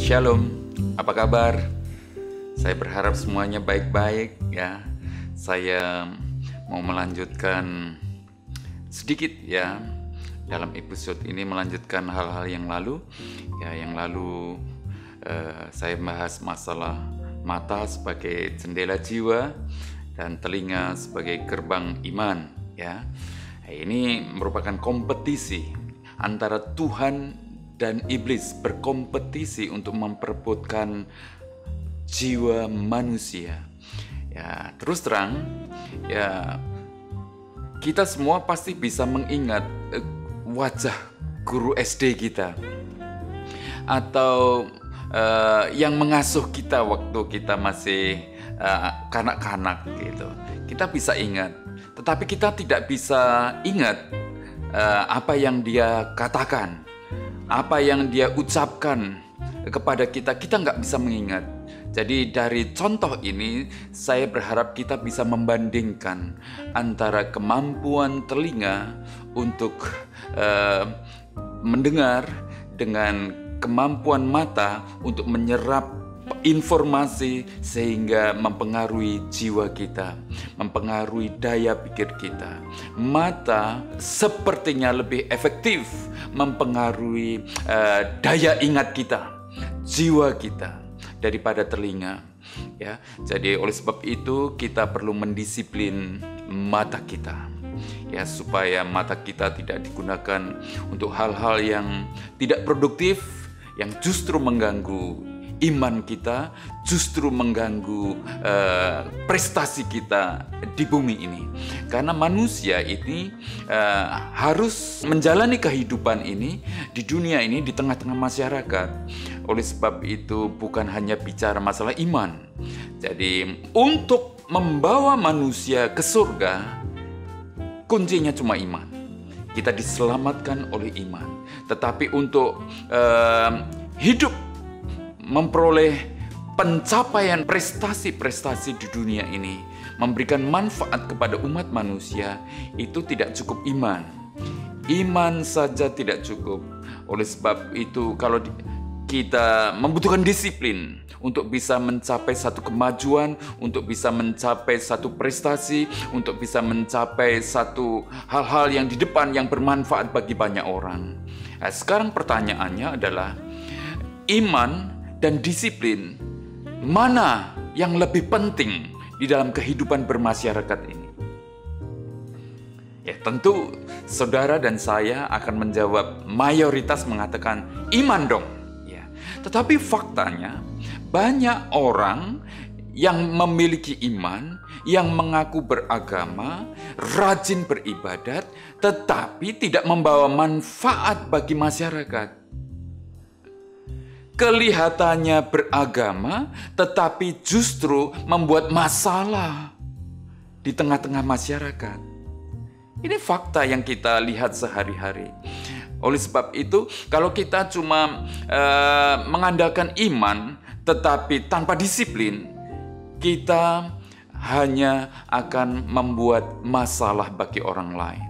Shalom, apa kabar? Saya berharap semuanya baik-baik ya. Saya mau melanjutkan sedikit ya dalam episode ini, melanjutkan hal-hal yang lalu ya. Yang lalu saya bahas masalah mata sebagai jendela jiwa dan telinga sebagai gerbang iman ya. Ini merupakan kompetisi antara Tuhan dan iblis, berkompetisi untuk memperebutkan jiwa manusia. Ya, terus terang, ya kita semua pasti bisa mengingat wajah guru SD kita atau yang mengasuh kita waktu kita masih kanak-kanak gitu. Kita bisa ingat, tetapi kita tidak bisa ingat apa yang dia katakan, apa yang dia ucapkan kepada kita nggak bisa mengingat. Jadi dari contoh ini saya berharap kita bisa membandingkan antara kemampuan telinga untuk mendengar dengan kemampuan mata untuk menyerap informasi sehingga mempengaruhi jiwa kita, mempengaruhi daya pikir kita. Mata sepertinya lebih efektif mempengaruhi daya ingat kita, jiwa kita daripada telinga. Ya, jadi oleh sebab itu kita perlu mendisiplin mata kita. Ya, supaya mata kita tidak digunakan untuk hal-hal yang tidak produktif, yang justru mengganggu iman kita, justru mengganggu prestasi kita di bumi ini. Karena manusia ini harus menjalani kehidupan ini di dunia ini, di tengah-tengah masyarakat. Oleh sebab itu bukan hanya bicara masalah iman. Jadi untuk membawa manusia ke surga, kuncinya cuma iman. Kita diselamatkan oleh iman. Tetapi untuk hidup memperoleh pencapaian prestasi-prestasi di dunia ini, memberikan manfaat kepada umat manusia, itu tidak cukup iman. Iman saja tidak cukup. Oleh sebab itu kalau kita membutuhkan disiplin untuk bisa mencapai satu kemajuan, untuk bisa mencapai satu prestasi, untuk bisa mencapai satu hal-hal yang di depan yang bermanfaat bagi banyak orang. Nah, sekarang pertanyaannya adalah iman dan disiplin, mana yang lebih penting di dalam kehidupan bermasyarakat ini? Ya, tentu saudara dan saya akan menjawab, mayoritas mengatakan iman dong. Ya, tetapi faktanya banyak orang yang memiliki iman, yang mengaku beragama, rajin beribadat, tetapi tidak membawa manfaat bagi masyarakat. Kelihatannya beragama, tetapi justru membuat masalah di tengah-tengah masyarakat. Ini fakta yang kita lihat sehari-hari. Oleh sebab itu, kalau kita cuma mengandalkan iman, tetapi tanpa disiplin, kita hanya akan membuat masalah bagi orang lain.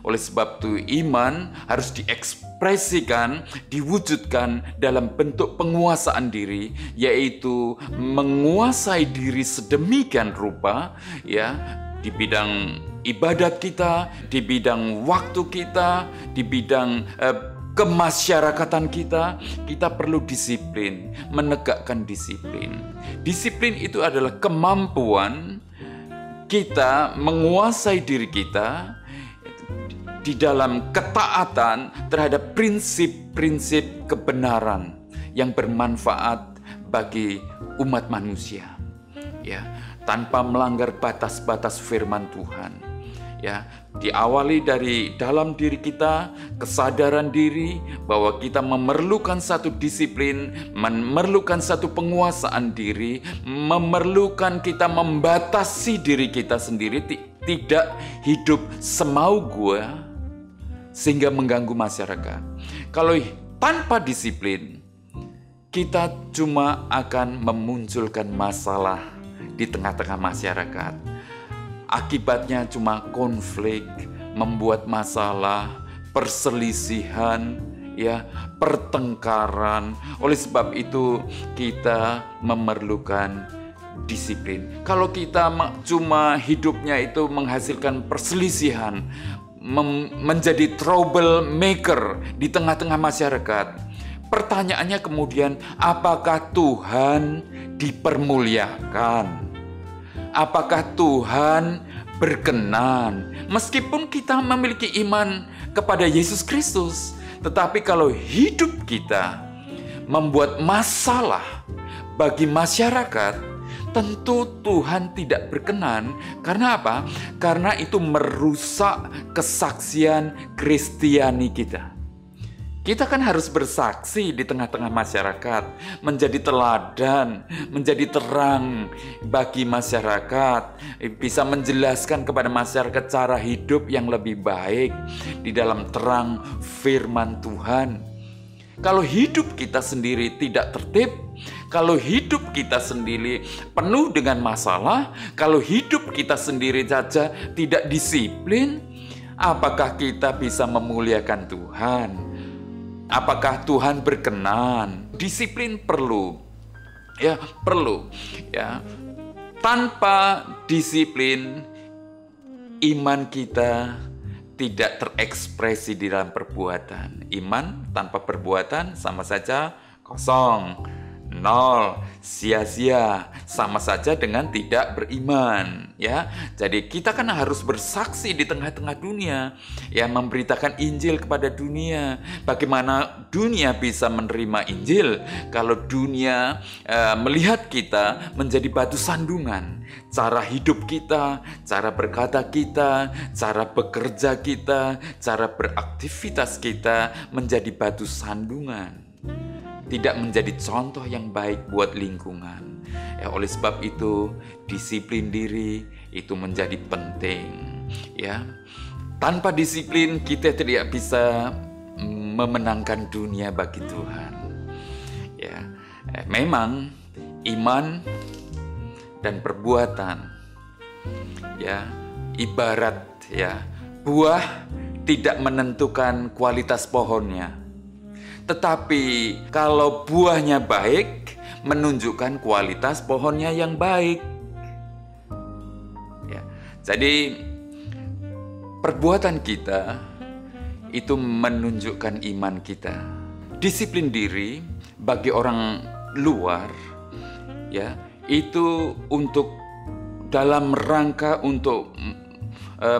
Oleh sebab itu iman harus diekspresikan, diwujudkan dalam bentuk penguasaan diri, yaitu menguasai diri sedemikian rupa ya, di bidang ibadat kita, di bidang waktu kita, di bidang kemasyarakatan kita perlu disiplin, menegakkan disiplin. Disiplin itu adalah kemampuan kita menguasai diri kita di dalam ketaatan terhadap prinsip-prinsip kebenaran yang bermanfaat bagi umat manusia, ya, tanpa melanggar batas-batas firman Tuhan. Ya, diawali dari dalam diri kita, kesadaran diri bahwa kita memerlukan satu disiplin, memerlukan satu penguasaan diri, memerlukan kita membatasi diri kita sendiri, tidak hidup semau gua sehingga mengganggu masyarakat. Kalau tanpa disiplin, kita cuma akan memunculkan masalah di tengah-tengah masyarakat. Akibatnya cuma konflik, membuat masalah, perselisihan, ya, pertengkaran. Oleh sebab itu kita memerlukan disiplin. Kalau kita cuma hidupnya itu menghasilkan perselisihan, menjadi trouble maker di tengah-tengah masyarakat, pertanyaannya kemudian, apakah Tuhan dipermuliakan? Apakah Tuhan berkenan? Meskipun kita memiliki iman kepada Yesus Kristus, tetapi kalau hidup kita membuat masalah bagi masyarakat, tentu Tuhan tidak berkenan. Karena apa? Karena itu merusak kesaksian Kristiani kita. Kita kan harus bersaksi di tengah-tengah masyarakat, menjadi teladan, menjadi terang bagi masyarakat, bisa menjelaskan kepada masyarakat cara hidup yang lebih baik di dalam terang firman Tuhan. Kalau hidup kita sendiri tidak tertib, kalau hidup kita sendiri penuh dengan masalah, kalau hidup kita sendiri saja tidak disiplin, apakah kita bisa memuliakan Tuhan? Apakah Tuhan berkenan? Disiplin perlu. Ya, perlu. Ya. Tanpa disiplin, iman kita tidak terekspresi di dalam perbuatan. Iman tanpa perbuatan sama saja kosong, nol, sia-sia, sama saja dengan tidak beriman, ya. Jadi kita kan harus bersaksi di tengah-tengah dunia, ya, memberitakan Injil kepada dunia. Bagaimana dunia bisa menerima Injil kalau dunia melihat kita menjadi batu sandungan? Cara hidup kita, cara berkata kita, cara bekerja kita, cara beraktivitas kita menjadi batu sandungan, tidak menjadi contoh yang baik buat lingkungan. Ya, oleh sebab itu disiplin diri itu menjadi penting. Ya, tanpa disiplin kita tidak bisa memenangkan dunia bagi Tuhan. Ya, memang iman dan perbuatan, ya, ibarat, ya, buah tidak menentukan kualitas pohonnya. Tetapi kalau buahnya baik, menunjukkan kualitas pohonnya yang baik. Ya, jadi perbuatan kita itu menunjukkan iman kita. Disiplin diri bagi orang luar, ya, itu untuk dalam rangka untuk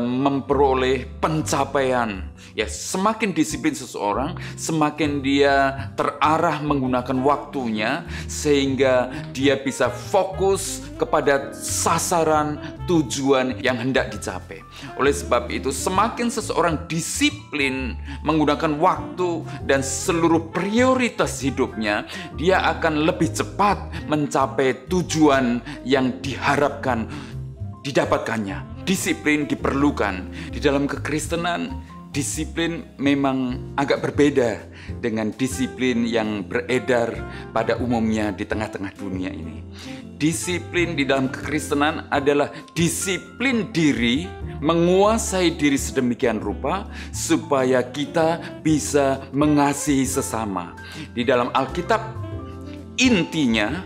memperoleh pencapaian. Ya, semakin disiplin seseorang, semakin dia terarah menggunakan waktunya sehingga dia bisa fokus kepada sasaran tujuan yang hendak dicapai. Oleh sebab itu, semakin seseorang disiplin menggunakan waktu dan seluruh prioritas hidupnya, dia akan lebih cepat mencapai tujuan yang diharapkan didapatkannya. Disiplin diperlukan. Di dalam kekristenan, disiplin memang agak berbeda dengan disiplin yang beredar pada umumnya di tengah-tengah dunia ini. Disiplin di dalam kekristenan adalah disiplin diri, menguasai diri sedemikian rupa supaya kita bisa mengasihi sesama. Di dalam Alkitab, intinya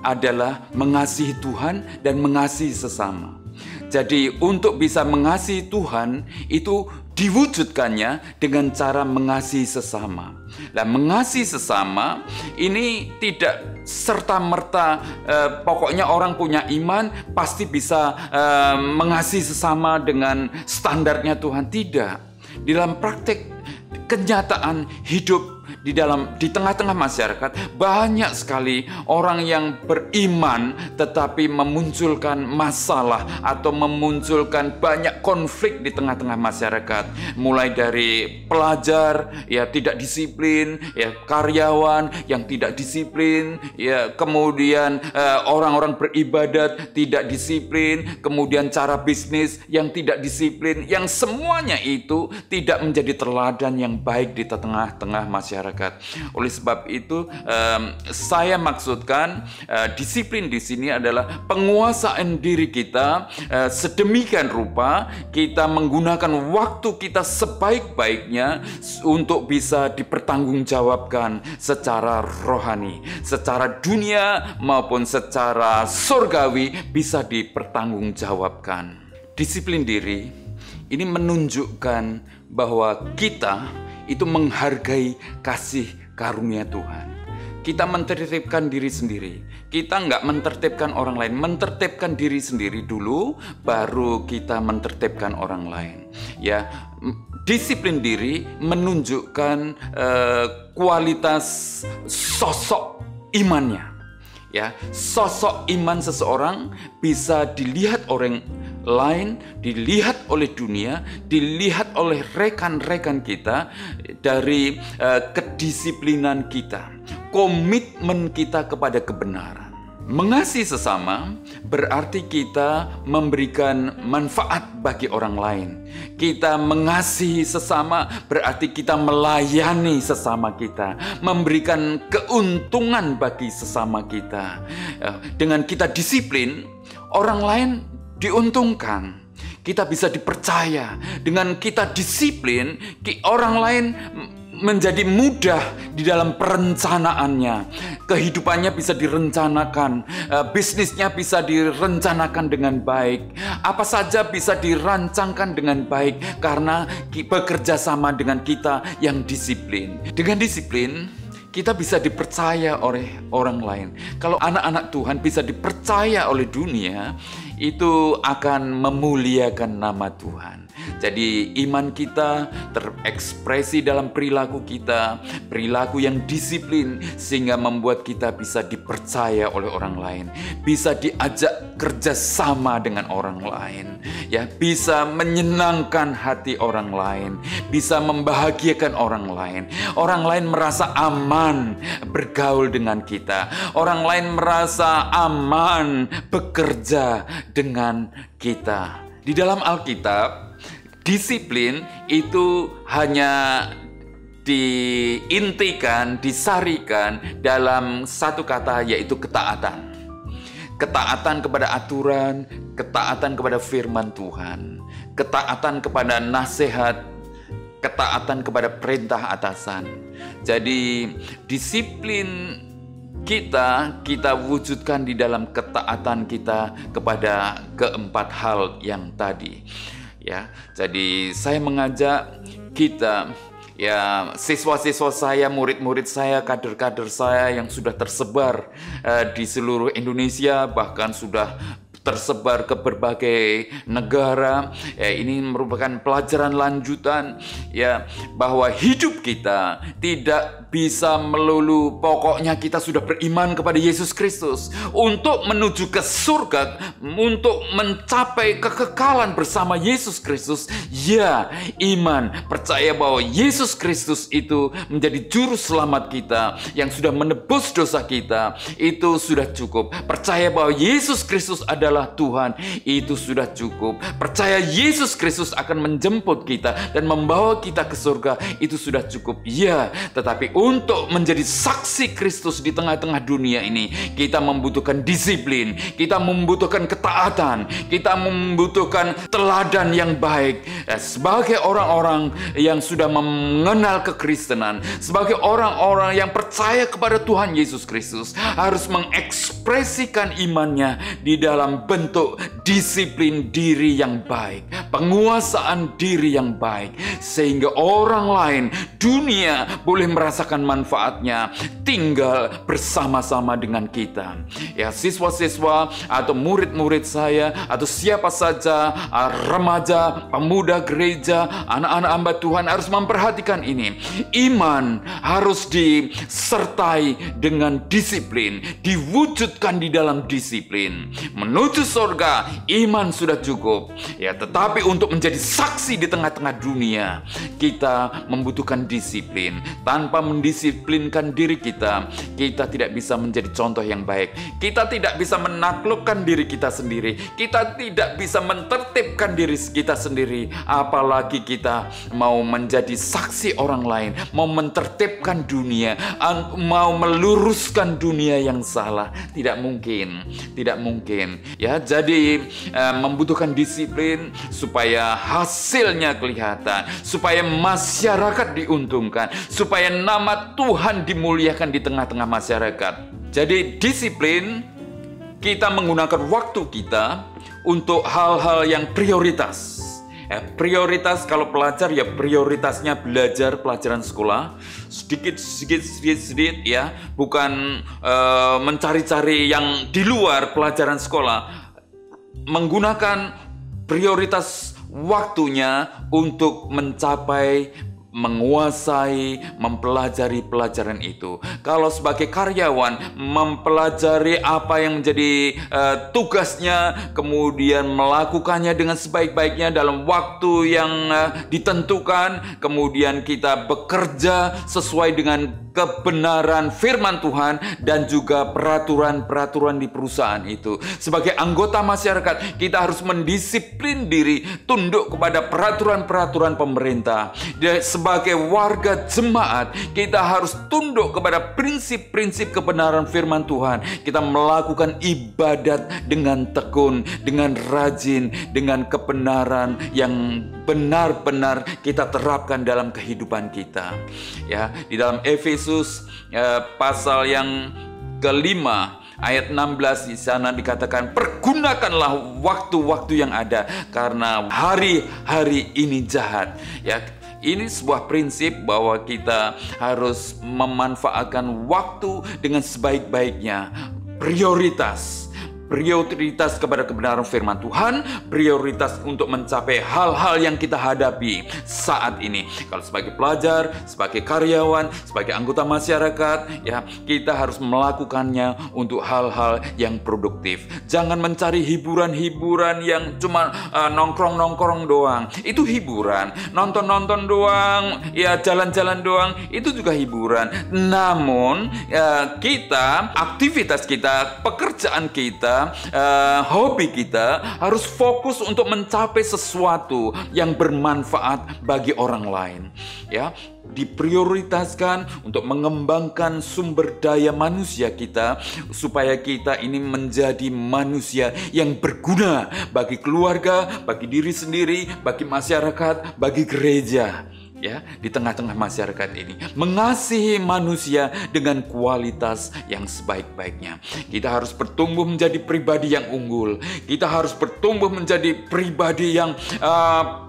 adalah mengasihi Tuhan dan mengasihi sesama. Jadi untuk bisa mengasihi Tuhan itu diwujudkannya dengan cara mengasihi sesama. Nah, mengasihi sesama ini tidak serta-merta pokoknya orang punya iman pasti bisa mengasihi sesama dengan standarnya Tuhan. Tidak. Di dalam praktek kenyataan hidup di tengah-tengah masyarakat, banyak sekali orang yang beriman tetapi memunculkan masalah atau memunculkan banyak konflik di tengah-tengah masyarakat. Mulai dari pelajar ya tidak disiplin, ya karyawan yang tidak disiplin, ya kemudian orang-orang beribadat tidak disiplin, kemudian cara bisnis yang tidak disiplin, yang semuanya itu tidak menjadi teladan yang baik di tengah-tengah masyarakat. masyarakat. Oleh sebab itu, saya maksudkan disiplin di sini adalah penguasaan diri kita sedemikian rupa kita menggunakan waktu kita sebaik-baiknya untuk bisa dipertanggungjawabkan secara rohani, secara dunia maupun secara surgawi bisa dipertanggungjawabkan. Disiplin diri ini menunjukkan bahwa kita itu menghargai kasih karunia Tuhan. Kita mentertibkan diri sendiri. Kita nggak mentertibkan orang lain, mentertibkan diri sendiri dulu, baru kita mentertibkan orang lain. Ya, disiplin diri menunjukkan kualitas sosok imannya. Ya, sosok iman seseorang bisa dilihat orang lain, dilihat oleh dunia, dilihat oleh rekan-rekan kita dari kedisiplinan kita, komitmen kita kepada kebenaran. Mengasihi sesama berarti kita memberikan manfaat bagi orang lain. Kita mengasihi sesama berarti kita melayani sesama kita, memberikan keuntungan bagi sesama kita. Dengan kita disiplin, orang lain diuntungkan. Kita bisa dipercaya. Dengan kita disiplin, orang lain menjadi mudah di dalam perencanaannya. Kehidupannya bisa direncanakan, bisnisnya bisa direncanakan dengan baik. Apa saja bisa dirancangkan dengan baik karena bekerja sama dengan kita yang disiplin. Dengan disiplin, kita bisa dipercaya oleh orang lain. Kalau anak-anak Tuhan bisa dipercaya oleh dunia, itu akan memuliakan nama Tuhan. Jadi iman kita terekspresi dalam perilaku kita, perilaku yang disiplin sehingga membuat kita bisa dipercaya oleh orang lain, bisa diajak kerjasama dengan orang lain, ya, bisa menyenangkan hati orang lain, bisa membahagiakan orang lain. Orang lain merasa aman bergaul dengan kita, orang lain merasa aman bekerja dengan kita. Di dalam Alkitab, disiplin itu hanya diintikan, disarikan dalam satu kata, yaitu ketaatan. Ketaatan kepada aturan, ketaatan kepada firman Tuhan, ketaatan kepada nasihat, ketaatan kepada perintah atasan. Jadi disiplin kita wujudkan di dalam ketaatan kita kepada keempat hal yang tadi. Ya, jadi saya mengajak kita, ya, siswa-siswa saya, murid-murid saya, kader-kader saya yang sudah tersebar di seluruh Indonesia, bahkan sudah tersebar ke berbagai negara. Ya, ini merupakan pelajaran lanjutan, ya, bahwa hidup kita tidak bisa melulu pokoknya kita sudah beriman kepada Yesus Kristus. Untuk menuju ke surga, untuk mencapai kekekalan bersama Yesus Kristus, ya, iman, percaya bahwa Yesus Kristus itu menjadi juru selamat kita yang sudah menebus dosa kita, itu sudah cukup. Percaya bahwa Yesus Kristus adalah Tuhan, itu sudah cukup. Percaya Yesus Kristus akan menjemput kita dan membawa kita ke surga, itu sudah cukup. Ya, tetapi untuk menjadi saksi Kristus di tengah-tengah dunia ini, kita membutuhkan disiplin, kita membutuhkan ketaatan, kita membutuhkan teladan yang baik. Sebagai orang-orang yang sudah mengenal kekristenan, sebagai orang-orang yang percaya kepada Tuhan Yesus Kristus, harus mengekspresikan imannya di dalam bentuk disiplin diri yang baik, penguasaan diri yang baik, sehingga orang lain, dunia boleh merasakan manfaatnya tinggal bersama-sama dengan kita. Ya, siswa-siswa atau murid-murid saya atau siapa saja, remaja, pemuda gereja, anak-anak hamba Tuhan harus memperhatikan ini. Iman harus disertai dengan disiplin, diwujudkan di dalam disiplin. Menuju surga, iman sudah cukup. Ya, tetapi Tetapi untuk menjadi saksi di tengah-tengah dunia, kita membutuhkan disiplin. Tanpa mendisiplinkan diri kita, kita tidak bisa menjadi contoh yang baik. Kita tidak bisa menaklukkan diri kita sendiri. Kita tidak bisa mentertibkan diri kita sendiri. Apalagi kita mau menjadi saksi orang lain, mau mentertibkan dunia, mau meluruskan dunia yang salah. Tidak mungkin, tidak mungkin. Ya, jadi membutuhkan disiplin supaya hasilnya kelihatan, supaya masyarakat diuntungkan, supaya nama Tuhan dimuliakan di tengah-tengah masyarakat. Jadi disiplin, kita menggunakan waktu kita untuk hal-hal yang prioritas. Prioritas kalau pelajar ya prioritasnya belajar pelajaran sekolah, sedikit ya, bukan mencari-cari yang di luar pelajaran sekolah. Menggunakan prioritas waktunya untuk mencapai, menguasai, mempelajari pelajaran itu. Kalau sebagai karyawan, mempelajari apa yang menjadi tugasnya, kemudian melakukannya dengan sebaik-baiknya dalam waktu yang ditentukan, kemudian kita bekerja sesuai dengan kebenaran firman Tuhan dan juga peraturan-peraturan di perusahaan itu. Sebagai anggota masyarakat, kita harus mendisiplin diri, tunduk kepada peraturan-peraturan pemerintah. Sebagai warga jemaat, kita harus tunduk kepada prinsip-prinsip kebenaran firman Tuhan. Kita melakukan ibadat dengan tekun, dengan rajin, dengan kebenaran yang benar-benar kita terapkan dalam kehidupan kita. Ya, di dalam Efesus pasal yang kelima ayat 16 di sana dikatakan, pergunakanlah waktu-waktu yang ada karena hari-hari ini jahat. Ya, ini sebuah prinsip bahwa kita harus memanfaatkan waktu dengan sebaik-baiknya. Prioritas kepada kebenaran firman Tuhan, prioritas untuk mencapai hal-hal yang kita hadapi saat ini. Kalau sebagai pelajar, sebagai karyawan, sebagai anggota masyarakat, ya, kita harus melakukannya untuk hal-hal yang produktif. Jangan mencari hiburan-hiburan yang cuma nongkrong-nongkrong doang. Itu hiburan. Nonton-nonton doang, ya jalan-jalan doang, itu juga hiburan. Namun kita, aktivitas kita, pekerjaan kita, hobi kita harus fokus untuk mencapai sesuatu yang bermanfaat bagi orang lain. Ya, diprioritaskan untuk mengembangkan sumber daya manusia kita supaya kita ini menjadi manusia yang berguna bagi keluarga, bagi diri sendiri, bagi masyarakat, bagi gereja. Ya, di tengah-tengah masyarakat ini, mengasihi manusia dengan kualitas yang sebaik-baiknya. Kita harus bertumbuh menjadi pribadi yang unggul. Kita harus bertumbuh menjadi pribadi yang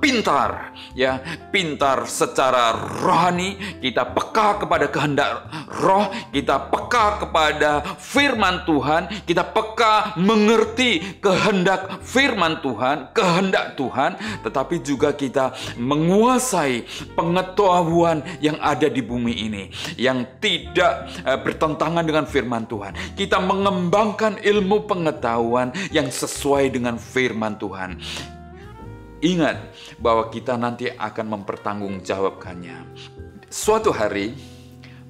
pintar, ya, pintar secara rohani. Kita peka kepada kehendak roh, kita peka kepada firman Tuhan, kita peka mengerti kehendak firman Tuhan, kehendak Tuhan, tetapi juga kita menguasai pengetahuan yang ada di bumi ini yang tidak bertentangan dengan firman Tuhan. Kita mengembangkan ilmu pengetahuan yang sesuai dengan firman Tuhan. Ingat bahwa kita nanti akan mempertanggungjawabkannya. Suatu hari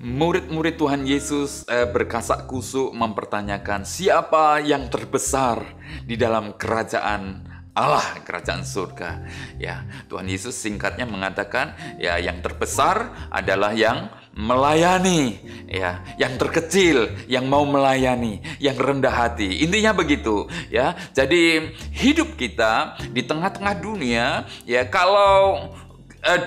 murid-murid Tuhan Yesus berkasak kusuk mempertanyakan siapa yang terbesar di dalam kerajaan Allah, kerajaan surga. Ya, Tuhan Yesus singkatnya mengatakan, ya, yang terbesar adalah yang melayani, ya, yang terkecil yang mau melayani, yang rendah hati. Intinya begitu, ya. Jadi hidup kita di tengah-tengah dunia, ya, kalau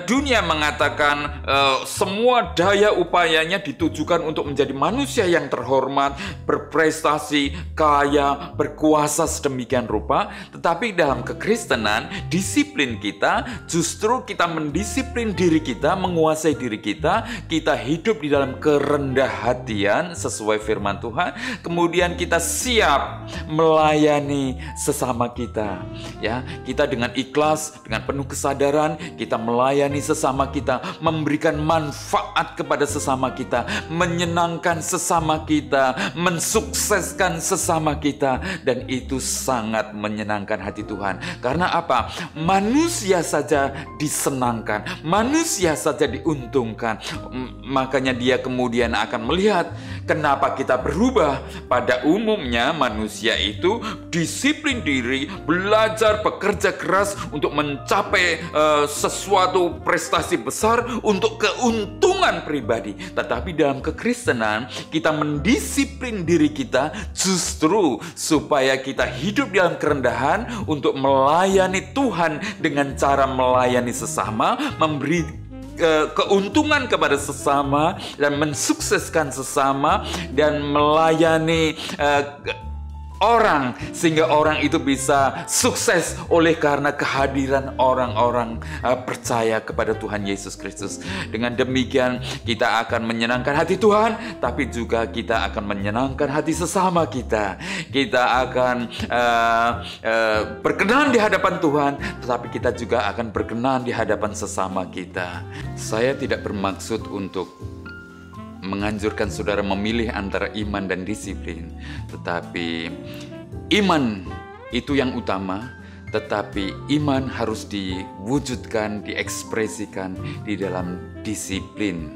dunia mengatakan semua daya upayanya ditujukan untuk menjadi manusia yang terhormat, berprestasi, kaya, berkuasa sedemikian rupa. Tetapi dalam kekristenan, disiplin kita justru kita mendisiplin diri kita, menguasai diri kita. Kita hidup di dalam kerendahan sesuai firman Tuhan. Kemudian kita siap melayani sesama kita. Ya, kita dengan ikhlas, dengan penuh kesadaran, kita melayani melayani sesama kita, memberikan manfaat kepada sesama kita, menyenangkan sesama kita, mensukseskan sesama kita. Dan itu sangat menyenangkan hati Tuhan. Karena apa? Manusia saja disenangkan, manusia saja diuntungkan. Makanya dia kemudian akan melihat kenapa kita berubah. Pada umumnya manusia itu disiplin diri, belajar, bekerja keras untuk mencapai sesuatu prestasi besar untuk keuntungan pribadi. Tetapi dalam kekristenan kita mendisiplin diri kita justru supaya kita hidup dalam kerendahan untuk melayani Tuhan dengan cara melayani sesama, memberi keuntungan kepada sesama dan mensukseskan sesama dan melayani orang sehingga orang itu bisa sukses oleh karena kehadiran orang-orang percaya kepada Tuhan Yesus Kristus. Dengan demikian kita akan menyenangkan hati Tuhan, tapi juga kita akan menyenangkan hati sesama kita. Kita akan berkenan di hadapan Tuhan, tetapi kita juga akan berkenan di hadapan sesama kita. Saya tidak bermaksud untuk menganjurkan saudara memilih antara iman dan disiplin, tetapi iman itu yang utama, tetapi iman harus diwujudkan, diekspresikan di dalam disiplin.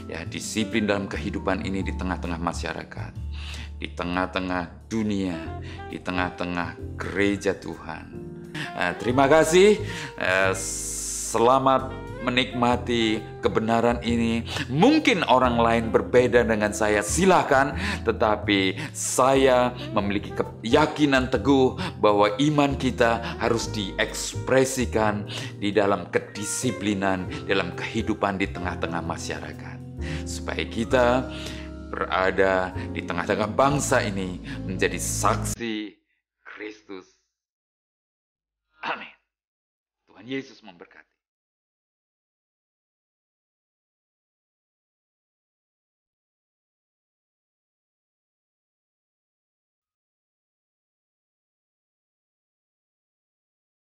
Ya, disiplin dalam kehidupan ini di tengah-tengah masyarakat, di tengah-tengah dunia, di tengah-tengah gereja Tuhan. Terima kasih. Selamat menikmati kebenaran ini. Mungkin orang lain berbeda dengan saya, silakan. Tetapi saya memiliki keyakinan teguh bahwa iman kita harus diekspresikan di dalam kedisiplinan, dalam kehidupan di tengah-tengah masyarakat. Supaya kita berada di tengah-tengah bangsa ini menjadi saksi Kristus. Amin. Tuhan Yesus memberkati.